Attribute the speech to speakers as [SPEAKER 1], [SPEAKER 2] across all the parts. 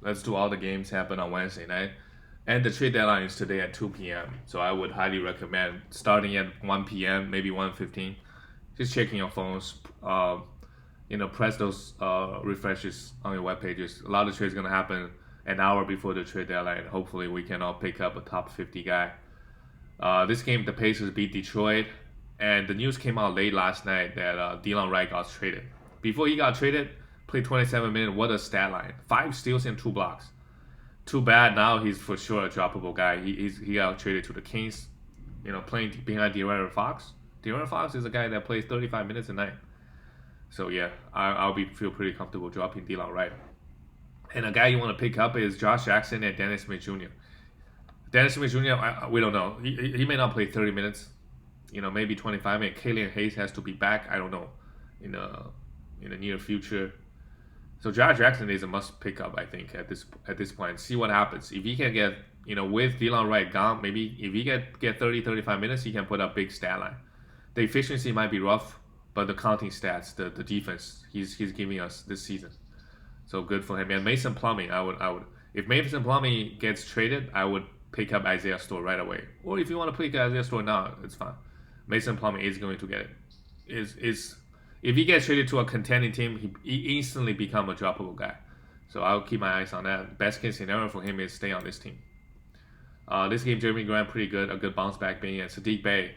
[SPEAKER 1] Let's do all the games happen on Wednesday night. And the trade deadline is today at 2 p.m. So I would highly recommend starting at 1 p.m., maybe 1:15. Just checking your phones. Press those refreshes on your web pages. A lot of trades gonna happen an hour before the trade deadline. Hopefully, we can all pick up a top 50 guy. This game, the Pacers beat Detroit, and the news came out late last night that Delon Wright got traded. Before he got traded, played 27 minutes. What a stat line! 5 steals and 2 blocks. Too bad now he's for sure a droppable guy. He got traded to the Kings, playing behind De'Aaron Fox. De'Aaron Fox is a guy that plays 35 minutes a night. So yeah, I'll feel pretty comfortable dropping Delon Wright. And a guy you want to pick up is Josh Jackson and Dennis Smith Jr. Dennis Smith Jr. We don't know. He may not play 30 minutes. Maybe 25 minutes. Killian Hayes has to be back. I don't know in the near future. So Josh Jackson is a must pick up, I think, at this point. See what happens. If he can get, with Delon Wright gone, maybe if he get 30, 35 minutes, he can put up big stat line. The efficiency might be rough, but the counting stats, the defense he's giving us this season, so good for him. And Mason Plumlee, I would if Mason Plumlee gets traded, I would pick up Isaiah Stewart right away. Or if you want to pick Isaiah Stewart now, it's fine. Mason Plumlee is going to get it. If he gets traded to a contending team, he instantly become a droppable guy. So I'll keep my eyes on that. Best case scenario for him is stay on this team. This game, Jeremy Grant pretty good, a good bounce back being, and Sadiq Bey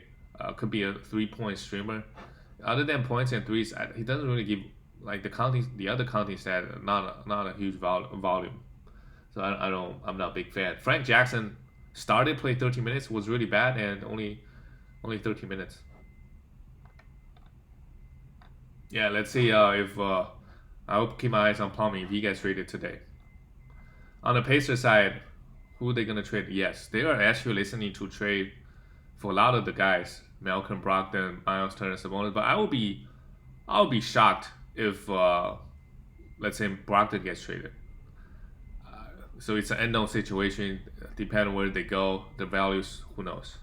[SPEAKER 1] could be a 3-point streamer. Other than points and threes, he doesn't really give like the other counting stat, not a huge volume. So I'm not a big fan. Frank Jackson played 30 minutes, was really bad, and only 30 minutes. Yeah, let's see if I'll keep my eyes on Plumlee if he gets traded today. On the Pacers side, who are they gonna trade? Yes, they are actually listening to trade for a lot of the guys, Malcolm Brogdon, Miles Turner, Sabonis. But I'll be shocked if let's say Brogdon gets traded. So it's an unknown situation. Depending on where they go, the values, who knows?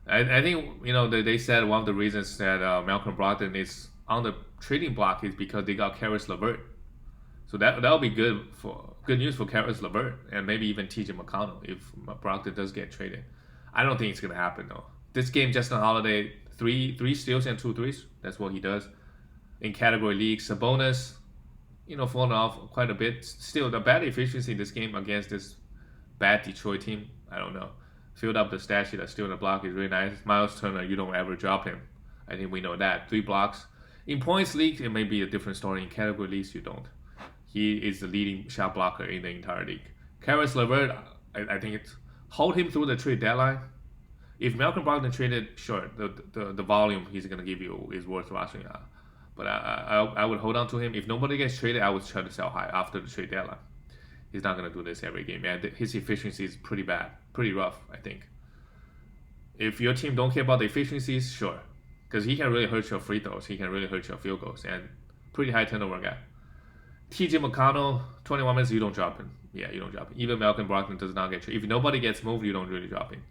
[SPEAKER 1] I think they said one of the reasons that Malcolm Brogdon is on the trading block is because they got Caris LeVert. So that'll be good news for Caris LeVert and maybe even TJ McConnell if Brogdon does get traded. I don't think it's gonna happen though. This game, Justin Holiday, three steals and 2 threes. That's what he does. In category leagues, Sabonis, falling off quite a bit. Still, the bad efficiency in this game against this bad Detroit team, I don't know. Filled up the stat sheet that's still in the block is really nice. Miles Turner, you don't ever drop him. I think we know that. 3 blocks. In points league, it may be a different story. In category leagues, you don't. He is the leading shot blocker in the entire league. Caris LeVert, I think it's hold him through the trade deadline. If Malcolm Brogdon traded, sure, the volume he's going to give you is worth watching. But I would hold on to him. If nobody gets traded, I would try to sell high after the trade deadline. He's not going to do this every game. And his efficiency is pretty bad, pretty rough, I think. If your team don't care about the efficiencies, sure. Because he can really hurt your free throws. He can really hurt your field goals. And pretty high turnover guy. TJ McConnell, 21 minutes, you don't drop him. Yeah, you don't drop him. Even Malcolm Brogdon does not get traded. If nobody gets moved, you don't really drop him.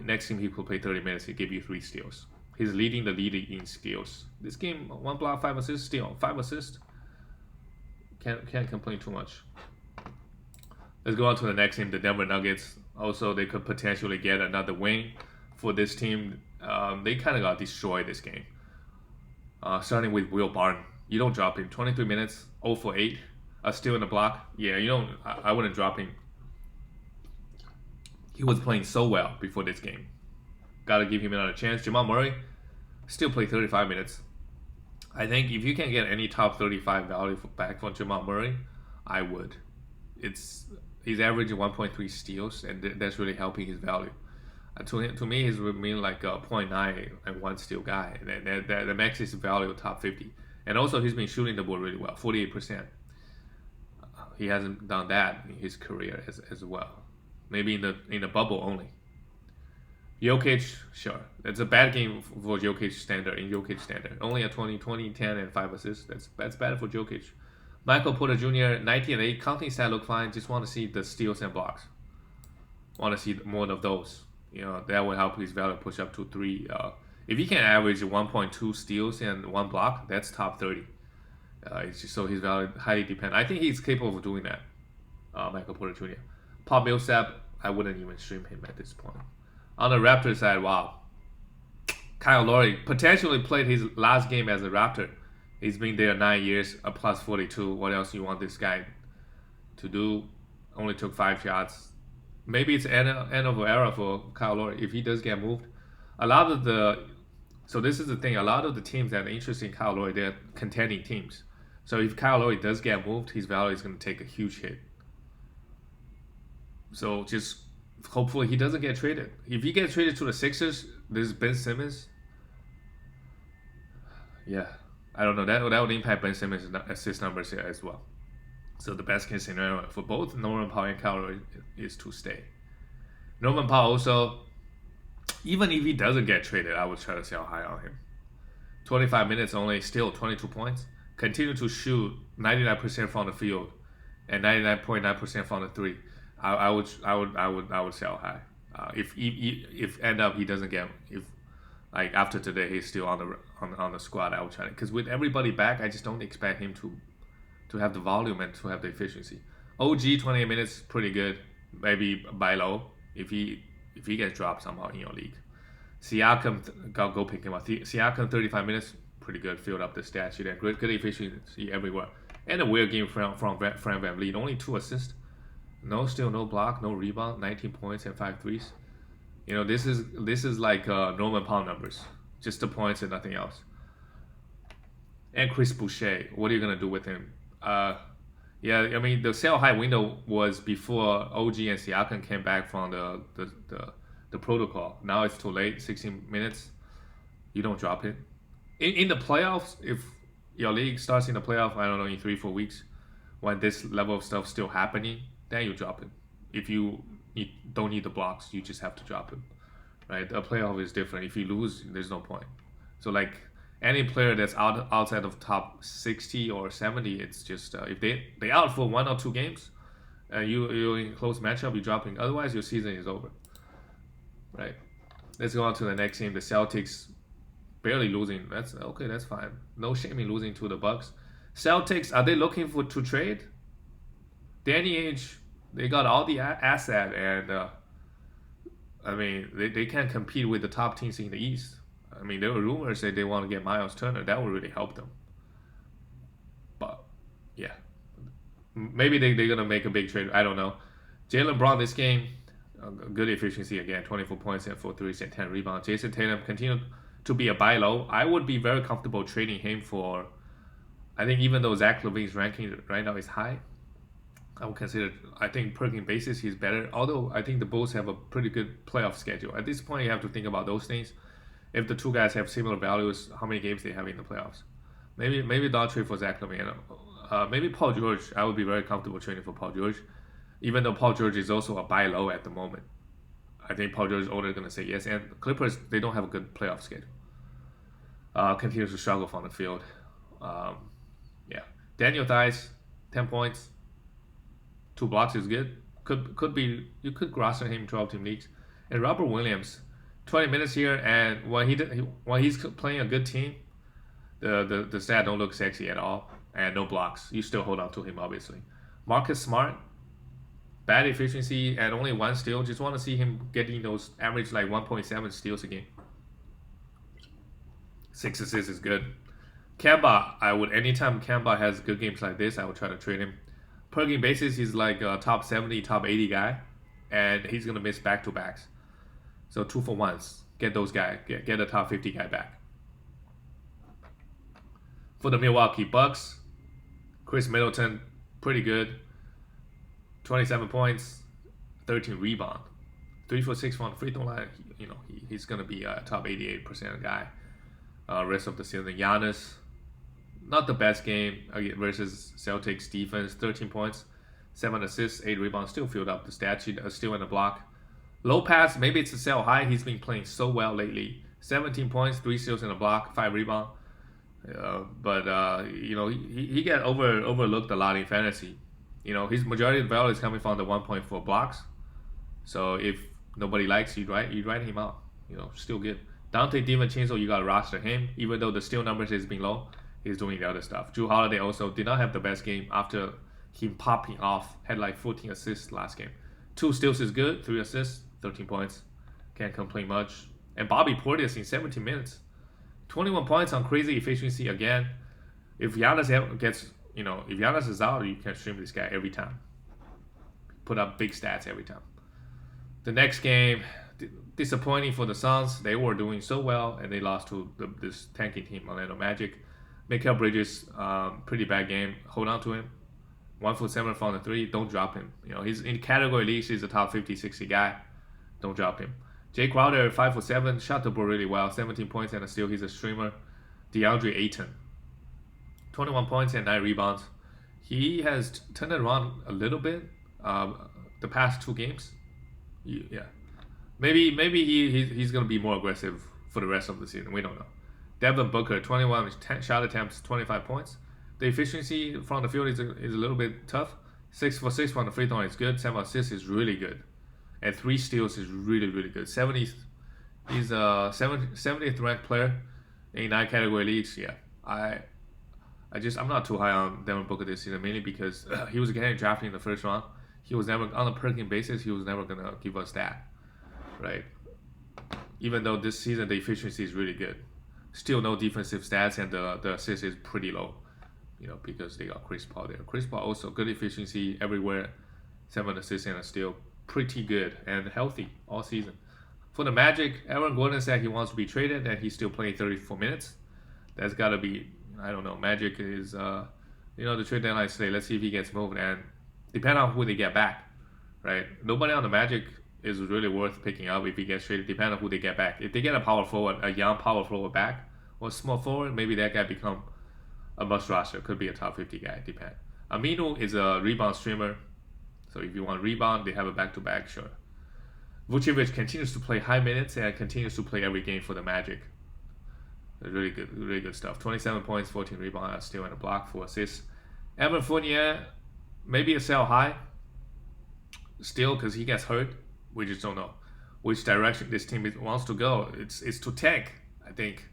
[SPEAKER 1] Next game, he could play 30 minutes. He'll give you 3 steals. He's leading the league in steals. This game, 1 block, 5 assists, steal. 5 assists. Can't complain too much. Let's go on to the next team, the Denver Nuggets. Also, they could potentially get another win for this team. They kind of got destroyed this game. Starting with Will Barton. You don't drop him. 23 minutes, 0 for 8. Still in the block. Yeah, you don't. I wouldn't drop him. He was playing so well before this game. Gotta give him another chance. Jamal Murray still played 35 minutes. I think if you can get any top 35 value back from Jamal Murray, I would. He's averaging 1.3 steals, and that's really helping his value. To me, he's mean like a 0.9 and 1 steal guy. The max is value top 50, and also he's been shooting the ball really well, 48%. He hasn't done that in his career as well. Maybe in the bubble only. Jokic, sure. It's a bad game for Jokic standard. Only a 20, 10, and 5 assists. That's bad for Jokic. Michael Porter Jr., 19 and 8. Counting stat look fine. Just want to see the steals and blocks. Want to see more of those. That will help his value push up to 3. If he can average 1.2 steals and 1 block, that's top 30. So his value highly depend. I think he's capable of doing that. Michael Porter Jr. Paul Millsap, I wouldn't even stream him at this point. On the Raptors side, wow. Kyle Laurie potentially played his last game as a Raptor. He's been there 9 years, a plus 42. What else you want this guy to do? Only took 5 shots. Maybe it's end of an era for Kyle Laurie if he does get moved. So this is the thing. A lot of the teams that are interested in Kyle Laurie, they're contending teams. So if Kyle Laurie does get moved, his value is going to take a huge hit. So just hopefully he doesn't get traded. If he gets traded to the Sixers, there's Ben Simmons. Yeah, I don't know. That would impact Ben Simmons' assist numbers here as well. So the best case scenario for both Norman Powell and Kyle Laurie is to stay. Norman Powell also, even if he doesn't get traded, I would try to sell high on him. 25 minutes only, still 22 points. Continue to shoot 99% from the field and 99.9% from the three. I would sell high. If end up he doesn't get, if like after today he's still on the squad, I would try to, because with everybody back, I just don't expect him to have the volume and to have the efficiency. OG 28 minutes, pretty good. Maybe buy low if he gets dropped somehow in your league. Siakam, go pick him up. Siakam 35 minutes, pretty good. Filled up the stat sheet and good efficiency everywhere. And a weird game from Fran VanVleet, only 2 assists. No steal, no block, no rebound, 19 points and 5 threes. You know, this is like Norman Powell numbers, just the points and nothing else. And Chris Boucher, what are you gonna do with him? Yeah, I mean the sell high window was before OG and Siakam came back from the protocol. Now it's too late. 16 minutes, you don't drop it. In the playoffs, if your league starts in the playoff, I don't know, in 3-4 weeks, when this level of stuff still happening, then you drop it. If you don't need the blocks, you just have to drop it, right? A playoff is different. If you lose, there's no point. So like any player that's outside of top 60 or 70, it's just if they out for 1 or 2 games, you're in close matchup, you're dropping. Otherwise, your season is over, right? Let's go on to the next team. The Celtics barely losing. That's okay. That's fine. No shame in losing to the Bucks. Celtics, are they looking to trade? Danny Ainge, they got all the asset, and I mean they can't compete with the top teams in the East. I mean, there were rumors that they want to get Miles Turner. That would really help them. But yeah, maybe they're gonna make a big trade. I don't know. Jaylen Brown this game, good efficiency again, 24 points and 4 threes and 10 rebounds. Jason Tatum continued to be a buy low. I would be very comfortable trading him for. I think even though Zach LaVine's ranking right now is high, I would consider. I think per game basis he's better. Although I think the Bulls have a pretty good playoff schedule. At this point, you have to think about those things. If the two guys have similar values, how many games they have in the playoffs? Maybe don't trade for Zach LaVine. Maybe Paul George. I would be very comfortable trading for Paul George, even though Paul George is also a buy low at the moment. I think Paul George's owner is going to say yes. And Clippers, they don't have a good playoff schedule. Continues to struggle from the field. Yeah, Daniel Theis, 10 points, 2 blocks is good. Could be, you could roster him 12-team leagues. And Robert Williams, 20 minutes here, and when he's playing a good team, the stat don't look sexy at all, and no blocks. You still hold on to him, obviously. Marcus Smart, bad efficiency and only 1 steal. Just want to see him getting those average like 1.7 steals a game. 6 assists is good. Kemba, anytime Kemba has good games like this, I would try to trade him. Per game basis, he's like a top 70, top 80 guy, and he's gonna miss back-to-backs. So 2 for 1s. Get those guys. Get a top 50 guy back. For the Milwaukee Bucks, Chris Middleton, pretty good. 27 points, 13 rebound, 3 for 6 from the free throw line. He's gonna be a top 88% guy. Rest of the season, Giannis, not the best game versus Celtics defense. 13 points, 7 assists, 8 rebounds. Still filled up the stat sheet. Still in the block. Lopez, maybe it's a sell high. He's been playing so well lately. 17 points, 3 steals in the block, 5 rebounds. But he get overlooked a lot in fantasy. His majority of the value is coming from the 1.4 blocks. So if nobody likes you, you write him out. Still good. Dante DiVincenzo, you got to roster him, even though the steal numbers has been low. he's doing the other stuff. Drew Holiday also did not have the best game after him popping off. Had like 14 assists last game. 2 steals is good. 3 assists, 13 points. Can't complain much. And Bobby Portis in 17 minutes, 21 points on crazy efficiency again. If Giannis gets, if Giannis is out, you can stream this guy every time. Put up big stats every time. The next game, disappointing for the Suns. They were doing so well, and they lost to this tanking team, Orlando Magic. Mikhail Bridges, pretty bad game. Hold on to him. 1 for 7 from the 3. Don't drop him. He's in category leagues. He's a top 50, 60 guy. Don't drop him. Jay Crowder, 5 for 7. Shot the ball really well. 17 points and a steal. He's a streamer. DeAndre Ayton, 21 points and 9 rebounds. He has turned it around a little bit the past 2 games. Yeah. Maybe he's going to be more aggressive for the rest of the season. We don't know. Devin Booker, 21 shot attempts, 25 points. The efficiency from the field is a little bit tough. 6 for 6 from the free throw is good. 7 assists is really good. And 3 steals is really, really good. He's a 70th ranked player in 9 category leagues. Yeah, I'm not too high on Devin Booker this season, mainly because he was getting drafted in the first round. He was never, on a per game basis, he was never going to give us that, right? Even though this season the efficiency is really good. Still no defensive stats, and the assist is pretty low, because they got Chris Paul there. Chris Paul also good efficiency everywhere, 7 assists and a steal. Pretty good and healthy all season. For the Magic, Erin Gordon said he wants to be traded, and he's still playing 34 minutes. That's got to be, I don't know. Magic is, the trade deadline is today. Let's see if he gets moved, and depend on who they get back, right? Nobody on the Magic is really worth picking up if he gets traded. Depend on who they get back. If they get a power forward, a young power forward back, or a small forward, maybe that guy become a must roster. Could be a top 50 guy. Depend. Aminu is a rebound streamer. So if you want rebound, they have a back-to-back, sure. Vucevic continues to play high minutes and continues to play every game for the Magic. Really good stuff. 27 points, 14 rebounds, steal and a block, 4 assists. Evan Fournier, maybe a sell high. Still, because he gets hurt. We just don't know which direction this team wants to go. It's to tank, I think.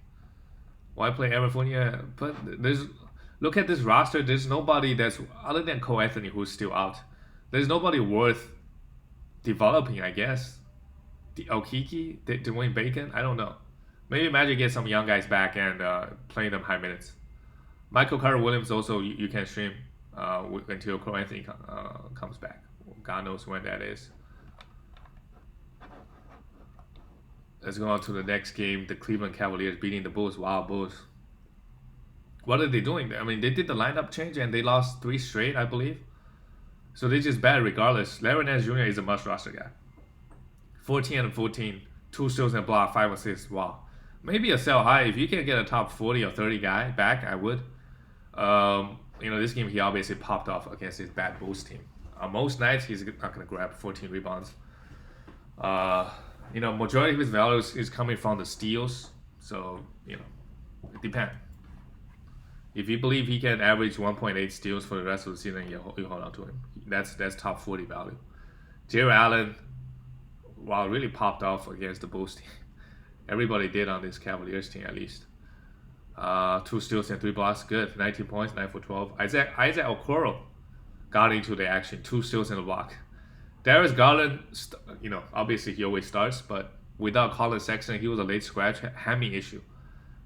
[SPEAKER 1] Why play Evan Fournier? But look at this roster. There's nobody that's, other than Cole Anthony, who's still out. There's nobody worth developing, I guess. The Okiki, Dwayne Bacon, I don't know. Maybe Magic get some young guys back and play them high minutes. Michael Carter-Williams also you can stream until Cole Anthony comes back. God knows when that is. Let's go on to the next game. The Cleveland Cavaliers beating the Bulls. Wow, Bulls. What are they doing? I mean, they did the lineup change and they lost 3 straight, I believe. So they're just bad regardless. Larry Nance Jr. is a must-roster guy. 14 and 14, 2 steals and block, 5 assists. Wow. Maybe a sell high. If you can get a top 40 or 30 guy back, I would. This game he obviously popped off against his bad Bulls team. Most nights he's not going to grab 14 rebounds. Majority of his value is coming from the steals. So, it depends. If you believe he can average 1.8 steals for the rest of the season, you hold on to him. That's top 40 value. Jared Allen, really popped off against the Bulls team. Everybody did on this Cavaliers team at least. 2 steals and 3 blocks, good. 19 points, 9 for 12. Isaac Okoro got into the action, 2 steals and a block. Darius Garland, obviously he always starts, but without Colin Sexton, he was a late scratch, hammy issue.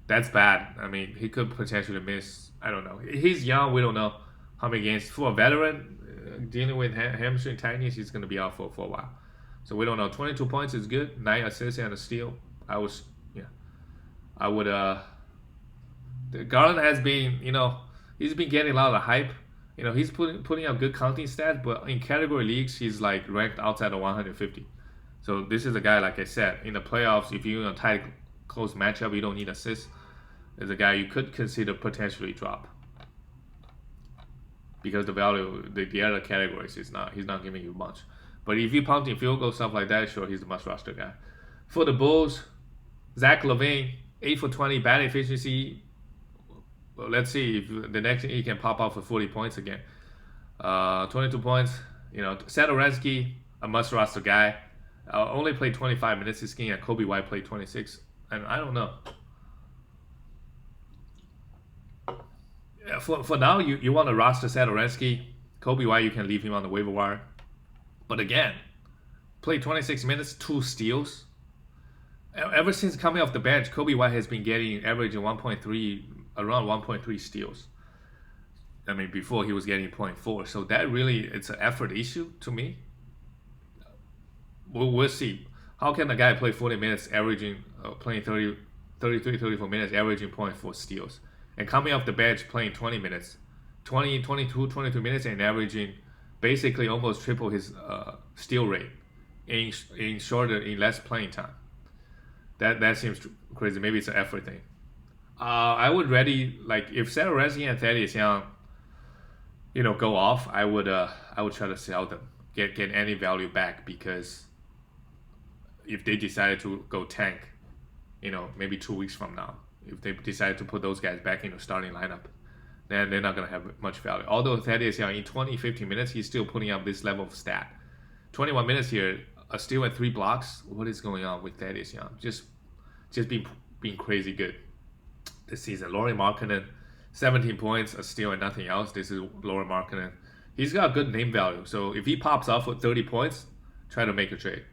[SPEAKER 1] That's bad. I mean, he could potentially miss, I don't know. He's young, we don't know how many games. For a veteran, dealing with hamstring tightness, he's going to be out for a while. So we don't know. 22 points is good. 9 assists and a steal. Garland has been, he's been getting a lot of hype. He's putting up good counting stats, but in category leagues, he's like ranked outside of 150. So this is a guy, like I said, in the playoffs, if you're in a tight, close matchup, you don't need assists. There's a guy you could consider potentially drop. Because the value, the other categories, he's not giving you much. But if you pumping field goal, stuff like that, sure, he's a must roster guy. For the Bulls, Zach LaVine, 8 for 20, bad efficiency. Well, let's see if the next he can pop out for 40 points again. 22 points. Satoransky, a must roster guy. Only played 25 minutes this game, and Kobe White played 26. And I don't know. for now, you want to roster Satoransky. Kobe White, you can leave him on the waiver wire. But again, play 26 minutes, 2 steals. Ever since coming off the bench, Kobe White has been averaging 1.3, around 1.3 steals. I mean, before he was getting 0.4. So that really, it's an effort issue to me. We'll see. How can a guy play 40 minutes, playing 33, 34 minutes, averaging 0.4 steals? And coming off the bench, playing 20 minutes, 22 minutes, and averaging basically almost triple his steal rate in less playing time. That seems crazy. Maybe it's an effort thing. I would if Satoransky and Thaddeus Young, go off. I would try to sell them, get any value back, because if they decided to go tank, maybe 2 weeks from now, if they decided to put those guys back in the starting lineup, then they're not going to have much value. Although Thaddeus Young, in 15 minutes, he's still putting up this level of stat. 21 minutes here, a steal and 3 blocks. What is going on with Thaddeus Young? Just being crazy good this season. Laurie Markkinen, 17 points, a steal and nothing else. This is Laurie Markkinen. He's got good name value. So if he pops off with 30 points, try to make a trade.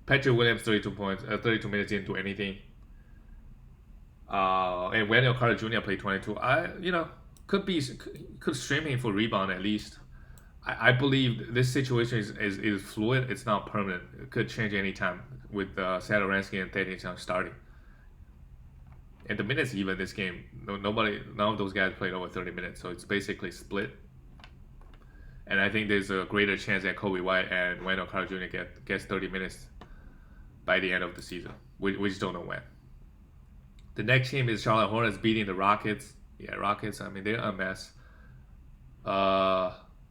[SPEAKER 1] Patrick Williams, 32 points, 32 minutes, didn't do anything. And Wendell Carter Jr. played 22. Could stream him for rebound at least. I believe this situation is fluid. It's not permanent. It could change anytime with Satoransky and Thaddeus Young starting. And the minutes even this game, none of those guys played over 30 minutes, so it's basically split. And I think there's a greater chance that Kobe White and Wendell Carter Jr. gets 30 minutes by the end of the season. We just don't know when. The next team is Charlotte Hornets beating the Rockets. Yeah, Rockets, I mean, they're a mess.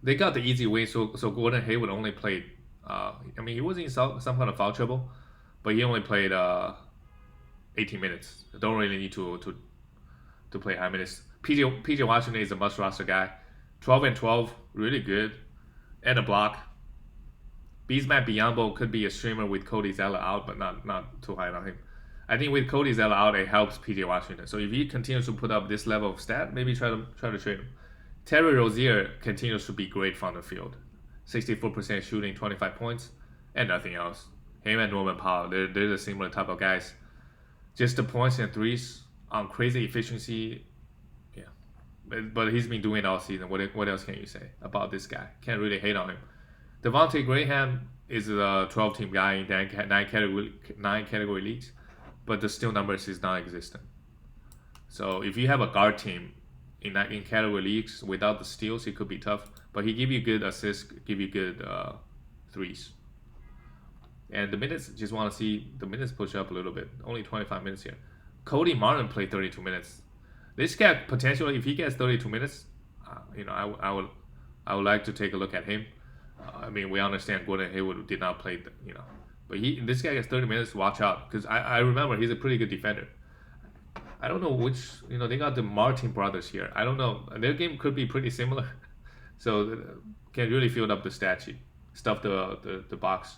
[SPEAKER 1] They got the easy win, so Gordon Hayward only played, he was in some kind of foul trouble, but he only played 18 minutes. Don't really need to play high minutes. PJ Washington is a must roster guy. 12 and 12, really good, and a block. Bismack Biyombo could be a streamer with Cody Zeller out, but not too high on him. I think with Cody Zeller out, it helps PJ Washington. So if he continues to put up this level of stat, maybe try to trade him. Terry Rozier continues to be great from the field. 64% shooting, 25 points, and nothing else. Him and Norman Powell, they're the similar type of guys. Just the points and threes on crazy efficiency. Yeah, but he's been doing it all season. What else can you say about this guy? Can't really hate on him. Devonte Graham is a 12-team guy in 9 category leagues, but the steal numbers is non-existent. So if you have a guard team in category leagues without the steals, it could be tough. But he give you good assists, give you good threes. And the minutes, just want to see the minutes push up a little bit. Only 25 minutes here. Cody Martin played 32 minutes. This guy potentially, if he gets 32 minutes, I would like to take a look at him. We understand Gordon Hayward did not play, but this guy gets 30 minutes. Watch out, because I remember he's a pretty good defender. I don't know which, they got the Martin brothers here. I don't know. Their game could be pretty similar. So can really fill up the stat sheet, stuff the box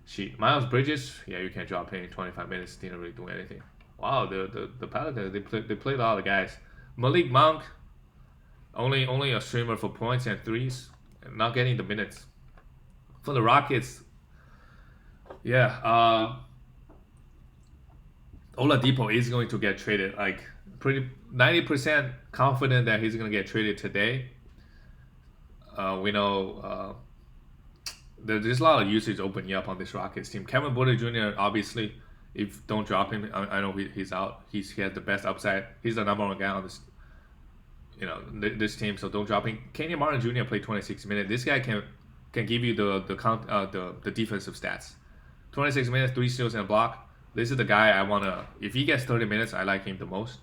[SPEAKER 1] sheet. Miles Bridges, yeah, you can drop him in 25 minutes. Didn't really do anything. Wow, the Pelicans, they played a lot of guys. Malik Monk, only a streamer for points and threes, not getting the minutes. For the Rockets, yeah, Oladipo is going to get traded. Pretty 90% confident that he's going to get traded today. We know there's a lot of usage opening up on this Rockets team. Kevin Porter Jr. obviously, if don't drop him, I know he's out. He has the best upside. He's the number 1 guy on this, this team. So don't drop him. Cody Martin Jr. played 26 minutes. This guy can give you the defensive stats. 26 minutes, 3 steals and a block. This is the guy I wanna. If he gets 30 minutes, I like him the most.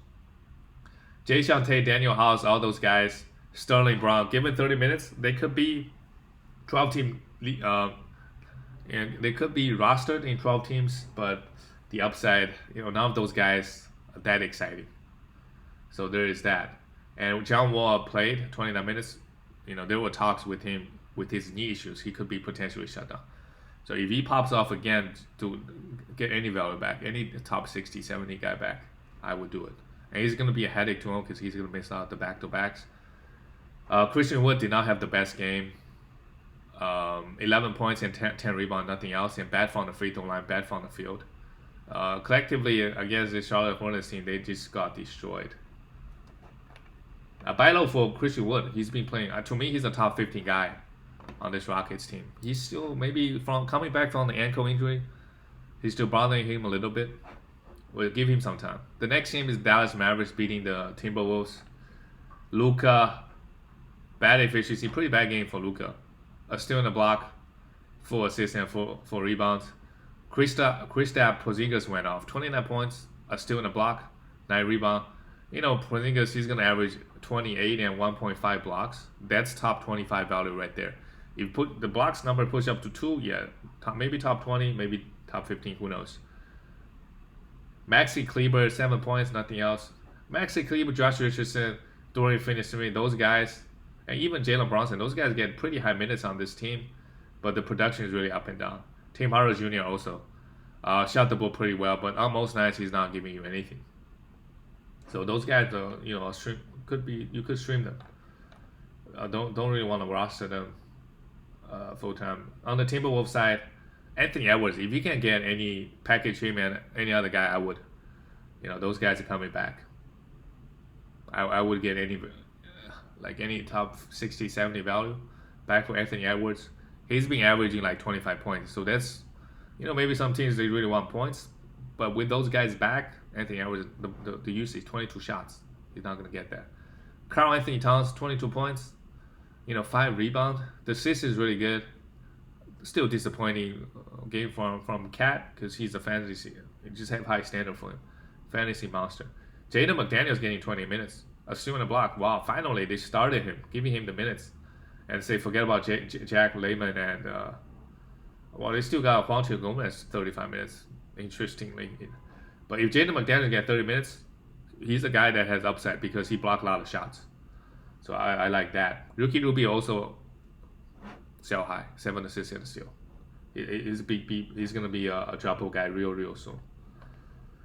[SPEAKER 1] Jae'Sean Tate, Daniel House, all those guys. Sterling Brown, given 30 minutes, they could be 12-team. And they could be rostered in 12 teams, but the upside, none of those guys are that exciting. So there is that. And John Wall played 29 minutes. There were talks with him with his knee issues. He could be potentially shut down. So if he pops off again to get any value back, any top 60, 70 guy back, I would do it. And he's going to be a headache to him because he's going to miss out the back-to-backs. Christian Wood did not have the best game. 11 points and 10 rebounds, nothing else, and bad from the free throw line, bad from the field. Collectively, against the Charlotte Hornets team, they just got destroyed. Buy low for Christian Wood. He's been playing. To me, he's a top 15 guy on this Rockets team. He's still maybe from coming back from the ankle injury. He's still bothering him a little bit. We'll give him some time. The next game is Dallas Mavericks beating the Timberwolves. Luka, bad efficiency, pretty bad game for Luka. A steal in the block, 4 assists and 4 rebounds. Kristaps Porzingis went off, 29 points, a steal in the block, 9 rebounds. Porzingis, he's gonna average 28 and 1.5 blocks. That's top 25 value right there. If you put the blocks number push up to 2, yeah, maybe top 20, maybe top 15, who knows. Maxi Kleber, 7 points, nothing else. Maxi Kleber, Josh Richardson, Dorian Finney-Smith, those guys, and even Jalen Brunson, those guys get pretty high minutes on this team, but the production is really up and down. Tim Hardaway Jr. also shot the ball pretty well, but on most nights he's not giving you anything. So those guys, you could stream them. Don't really want to roster them full time. On the Timberwolves side, Anthony Edwards, if you can get any package him and any other guy, I would. Those guys are coming back. I would get any top 60, 70 value back for Anthony Edwards. He's been averaging like 25 points. So that's, maybe some teams, they really want points. But with those guys back, Anthony Edwards, the usage, 22 shots. He's not going to get that. Karl Anthony Towns, 22 points. 5 rebounds. The assist is really good. Still disappointing game from Cat because he's a fantasy. You just have high standard for him. Fantasy monster. Jaden McDaniels getting 20 minutes. A steal in the block. Wow, finally they started him, giving him the minutes. And say forget about Jack Layman and they still got Juancho Gomez 35 minutes. Interestingly, but if Jaden McDaniels get 30 minutes, he's a guy that has upside because he blocked a lot of shots. So I like that. Ricky Rubio also sell high, 7 assists and a steal. He's gonna be a droppable guy real soon.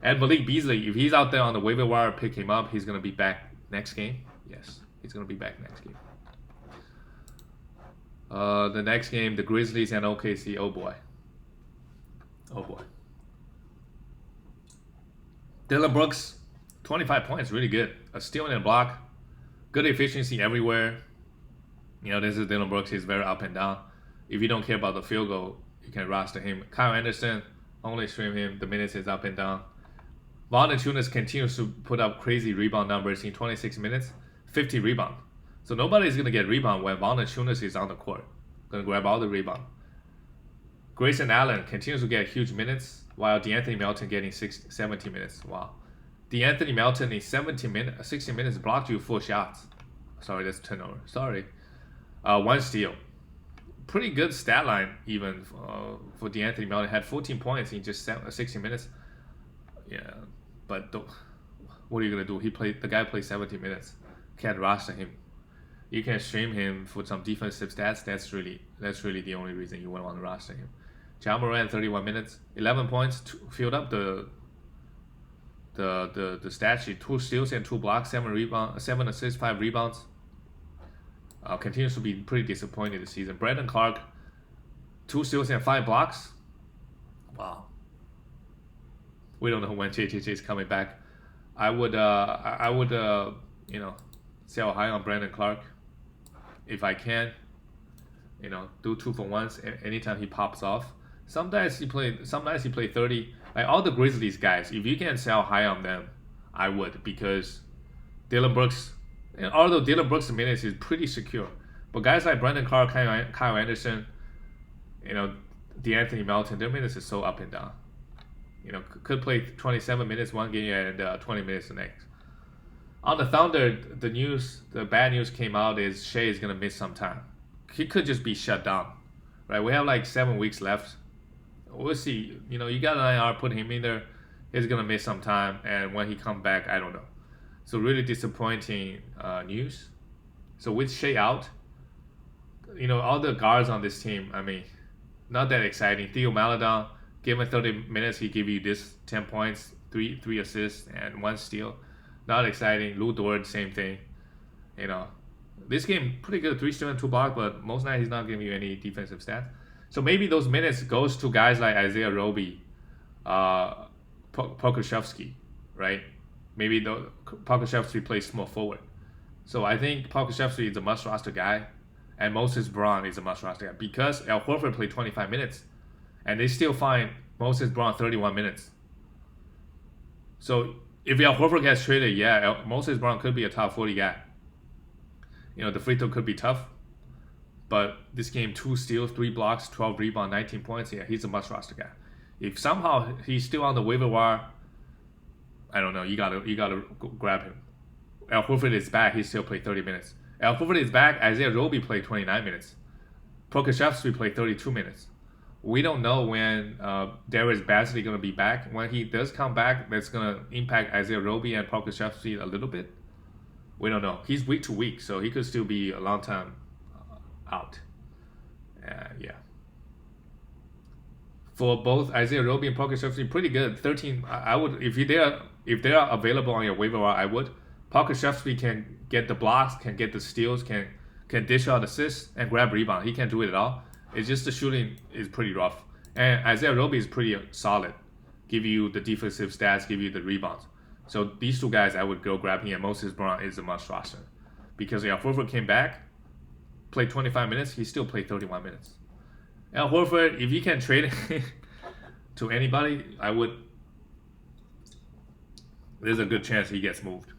[SPEAKER 1] And Malik Beasley, if he's out there on the waiver wire, pick him up. He's gonna be back next game. Yes, he's gonna be back next game. The next game, the Grizzlies and OKC. Oh boy. Dillon Brooks, 25 points, really good. A steal and a block, good efficiency everywhere. This is Dillon Brooks. He's very up and down. If you don't care about the field goal, you can roster him. Kyle Anderson, only stream him. The minutes is up and down. Valanciunas continues to put up crazy rebound numbers in 26 minutes, 50 rebound. So nobody's going to get rebound when Valanciunas is on the court. Going to grab all the rebound. Grayson Allen continues to get huge minutes, while DeAnthony Melton getting 70 minutes. Wow. DeAnthony Melton in 60 minutes blocked you 4 shots. Sorry, that's turnover. Sorry. 1 steal. Pretty good stat line even for DeAnthony Melton. Had 14 points in just 60 minutes. Yeah, but what are you gonna do? The guy played 70 minutes. Can't roster him. You can stream him for some defensive stats. That's really the only reason you wouldn't want to roster him. Ja Morant, 31 minutes, 11 points, filled up the stat sheet. 2 steals and 2 blocks, 7 assists, 5 rebounds. Continues to be pretty disappointed this season. Brandon Clark, 2 steals and 5 blocks. Wow. We don't know when JJJ is coming back. I would sell high on Brandon Clark if I can. Do 2 for 1s anytime he pops off. Some nights he play 30. Like all the Grizzlies guys, if you can sell high on them, I would, because Dillon Brooks. And although Dillon Brooks' minutes is pretty secure, but guys like Brandon Clark, Kyle Anderson, DeAnthony Melton, their minutes is so up and down. Could play 27 minutes one game and 20 minutes the next. On the Thunder, the bad news came out is Shea is gonna miss some time. He could just be shut down, right? We have like 7 weeks left. We'll see. You got an IR, put him in there. He's gonna miss some time, and when he come back, I don't know. So really disappointing news. So with Shea out, all the guards on this team, not that exciting. Theo Maledon, give him 30 minutes, he give you this 10 points, 3 assists, and 1 steal. Not exciting. Lou Dort, same thing. This game pretty good, 3 steals and 2 blocks, but most nights he's not giving you any defensive stats. So maybe those minutes goes to guys like Isaiah Roby, Pokusevski, right? Maybe Pokusevski plays small forward. So I think Pokusevski is a must roster guy, and Moses Brown is a must roster guy because Al Horford played 25 minutes, and they still find Moses Brown 31 minutes. So if Al Horford gets traded, yeah, Moses Brown could be a top 40 guy. The free throw could be tough, but this game, 2 steals, 3 blocks, 12 rebounds, 19 points. Yeah, he's a must roster guy. If somehow he's still on the waiver wire, I don't know. You gotta grab him. Al Horford is back. He still played 30 minutes. Al Horford is back. Isaiah Roby played 29 minutes. Pokusevski played 32 minutes. We don't know when Darius Garland going to be back. When he does come back, that's going to impact Isaiah Roby and Pokusevski a little bit. We don't know. He's week to week, so he could still be a long time out. Yeah. For both Isaiah Roby and Pokusevski, pretty good. 13. I would if they are available on your waiver wire, I would. Pokusevski can get the blocks, can get the steals, can dish out assists and grab rebound. He can do it all. It's just the shooting is pretty rough. And Isaiah Roby is pretty solid. Give you the defensive stats, give you the rebounds. So these 2 guys, I would go grab him. And Moses Brown is a must roster. Because Al Horford came back, played 25 minutes, he still played 31 minutes. Al Horford, if you can trade him to anybody, I would. There's a good chance he gets moved.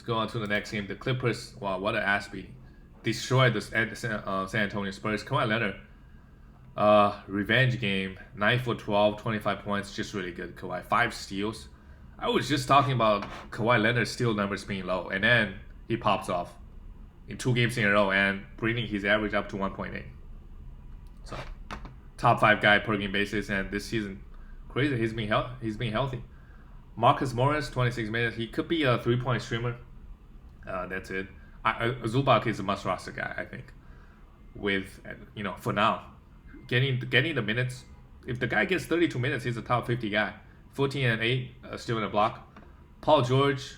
[SPEAKER 1] Go on to the next game. The Clippers, wow, what an ass beating. Destroyed the San Antonio Spurs. Kawhi Leonard, revenge game. 9 for 12, 25 points. Just really good, Kawhi. 5 steals. I was just talking about Kawhi Leonard's steal numbers being low. And then he pops off in 2 games in a row and bringing his average up to 1.8. So, top 5 guy per game basis. And this season, crazy. He's been healthy. Marcus Morris, 26 minutes. He could be a 3-point streamer. That's it. Zubac is a must roster guy, I think. With for now, getting the minutes. If the guy gets 32 minutes, he's a top 50 guy. 14 and 8, still in a block. Paul George,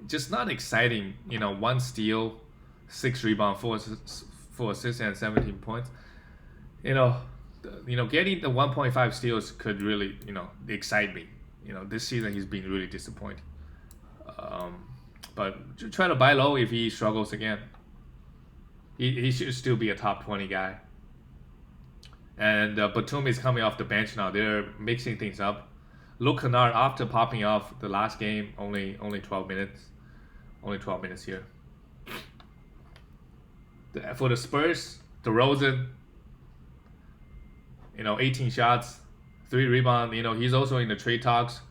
[SPEAKER 1] just not exciting. 1 steal, 6 rebounds, 4 assists, and 17 points. Getting the 1.5 steals could really excite me. This season he's been really disappointing. But try to buy low if he struggles again. He should still be a top 20 guy. And Batum is coming off the bench now. They're mixing things up. Luke Kennard, after popping off the last game, only 12 minutes. Only 12 minutes here. For the Spurs, DeRozan, 18 shots, 3 rebounds. He's also in the trade talks.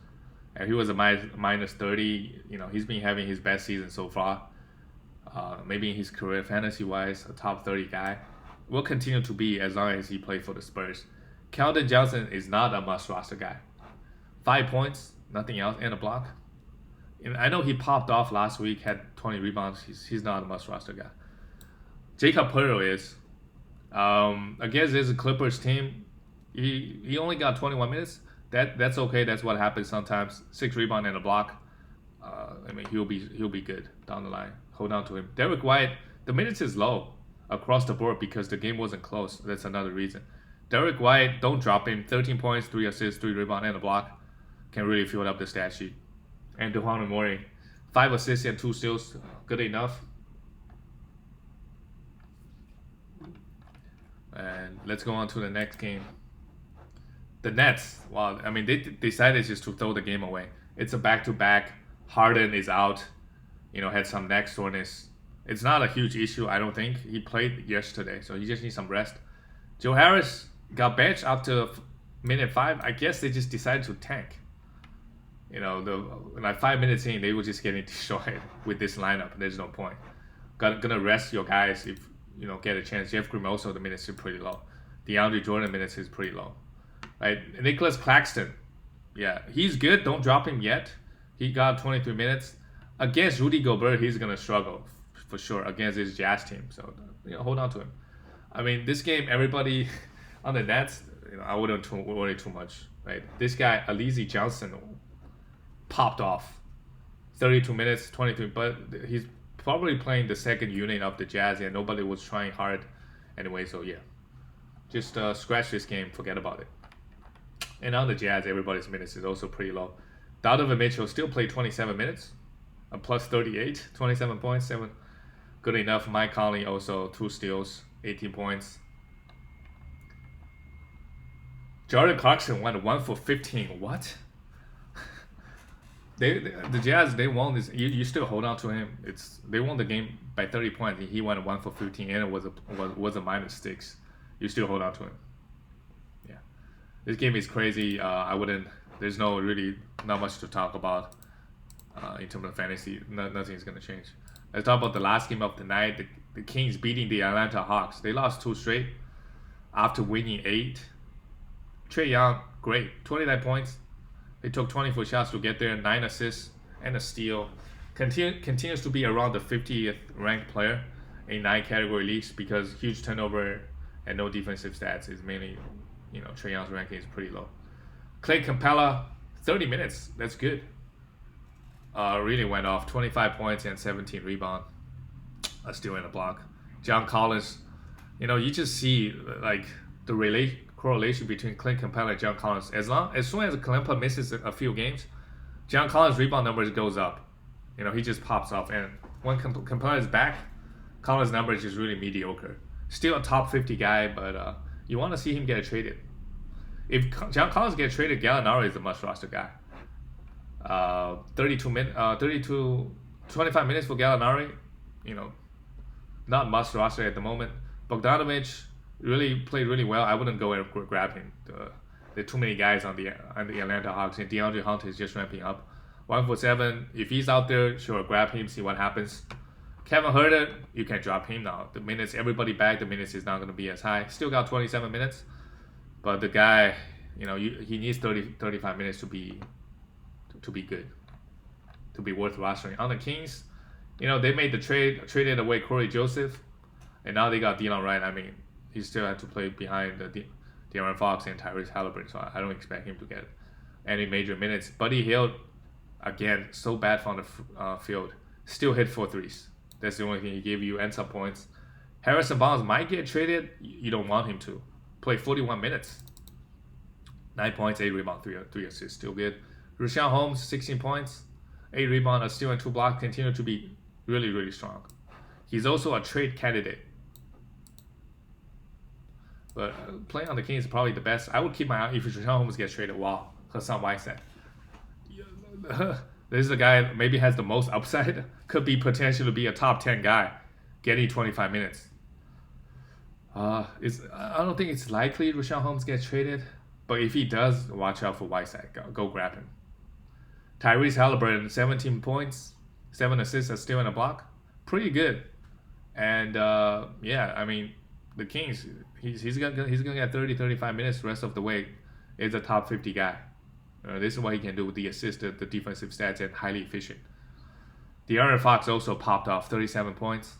[SPEAKER 1] And he was a minus 30. He's been having his best season so far. Maybe in his career, fantasy-wise, a top 30 guy. Will continue to be as long as he plays for the Spurs. Calder Johnson is not a must-roster guy. 5 points, nothing else, and a block. And I know he popped off last week, had 20 rebounds. He's not a must-roster guy. Jacob Poeltl is. Against this Clippers team, he only got 21 minutes. That's okay. That's what happens sometimes. 6 rebound and a block. He'll be good down the line. Hold on to him. Derek White, the minutes is low across the board because the game wasn't close. That's another reason. Derek White, don't drop him. 13 points, 3 assists, 3 rebound and a block. Can really fill up the stat sheet. And Devonte Graham, 5 assists and 2 steals. Good enough. And let's go on to the next game. The Nets, wow, they decided just to throw the game away. It's a back-to-back. Harden is out, had some neck soreness. It's not a huge issue, I don't think. He played yesterday, so he just needs some rest. Joe Harris got benched after minute 5. I guess they just decided to tank. 5 minutes in, they were just getting destroyed with this lineup. There's no point. Gonna rest your guys if get a chance. Jeff Green also, the minutes are pretty low. DeAndre Jordan minutes is pretty low. Right, Nicholas Claxton, yeah, he's good. Don't drop him yet. He got 23 minutes against Rudy Gobert. He's gonna struggle for sure against his Jazz team. So hold on to him. This game, everybody on the Nets, I wouldn't worry too much. Right, this guy Alizi Johnson, popped off. 32 minutes, 23, but he's probably playing the second unit of the Jazz, and nobody was trying hard anyway, so yeah. Just scratch this game, forget about it. And on the Jazz, everybody's minutes is also pretty low. Donovan Mitchell still played 27 minutes, a plus 38, 27 points, 7 good enough. Mike Conley also 2 steals, 18 points. Jordan Clarkson went 1 for 15. What? The Jazz, they won this. You still hold on to him. They won the game by 30 points. He went 1 for 15, and it was a -6. You still hold on to him. Yeah, this game is crazy. I wouldn't. There's not much to talk about in terms of fantasy. Nothing's gonna change. Let's talk about the last game of the night. The Kings beating the Atlanta Hawks. They lost 2 straight after winning 8. Trae Young, great, 29 points. They took 24 shots to get there, 9 assists and a steal. Continues to be around the 50th ranked player in 9 category leagues because huge turnover and no defensive stats is mainly, Trae Young's ranking is pretty low. Clay Capella, 30 minutes, that's good. Really went off, 25 points and 17 rebound. A steal and a block. John Collins, you just see like the correlation between Clint Capella and John Collins. As soon as Capella misses a few games, John Collins' rebound numbers goes up. He just pops off. And when Capella is back, Collins' numbers is really mediocre. Still a top 50 guy, but you want to see him get traded. If John Collins gets traded, Gallinari is a must-roster guy. 25 minutes for Gallinari, not must-roster at the moment. Bogdanovic really played really well. I wouldn't go and grab him. There are too many guys on the Atlanta Hawks, and DeAndre Hunter is just ramping up. 1 for 7. If he's out there, sure, grab him, see what happens. Kevin Huerter, you can drop him now. The minutes, everybody back, the minutes is not going to be as high. Still got 27 minutes, but the guy, he needs 35 minutes to be good, to be worth rostering. On the Kings, they made the traded away Corey Joseph, and now they got Delon Wright. I mean, he still had to play behind De'Aaron Fox and Tyrese Halliburton, so I don't expect him to get any major minutes. Buddy Hield, again, so bad from the field. Still hit 4 threes. That's the only thing he gave you, and some points. Harrison Barnes might get traded. You don't want him to. Play 41 minutes. 9 points, 8 rebounds, 3 assists. Still good. Richaun Holmes, 16 points, 8 rebounds, a steal and 2 blocks. Continue to be really, really strong. He's also a trade candidate. But playing on the Kings is probably the best. I would keep my eye if Richaun Holmes gets traded. Wow, Hassan Whiteside. This is a guy that maybe has the most upside. Could be potentially be a top 10 guy, getting 25 minutes. I don't think it's likely Richaun Holmes gets traded, but if he does, watch out for Whiteside. Go grab him. Tyrese Halliburton, 17 points, 7 assists, a steal and a block. Pretty good. And the Kings, he's gonna get 30-35 minutes the rest of the way. Is a top 50 guy. This is what he can do with the assist, the defensive stats, and highly efficient. De'Aaron Fox also popped off, 37 points,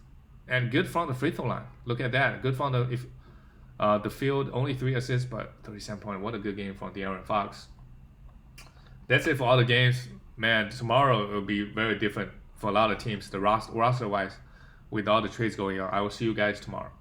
[SPEAKER 1] and good from the free throw line. Look at that, good from the field, only 3 assists, but 37 points. What a good game from De'Aaron Fox. That's it for all the games. Man, tomorrow it will be very different for a lot of teams, the roster-wise, with all the trades going on. I will see you guys tomorrow.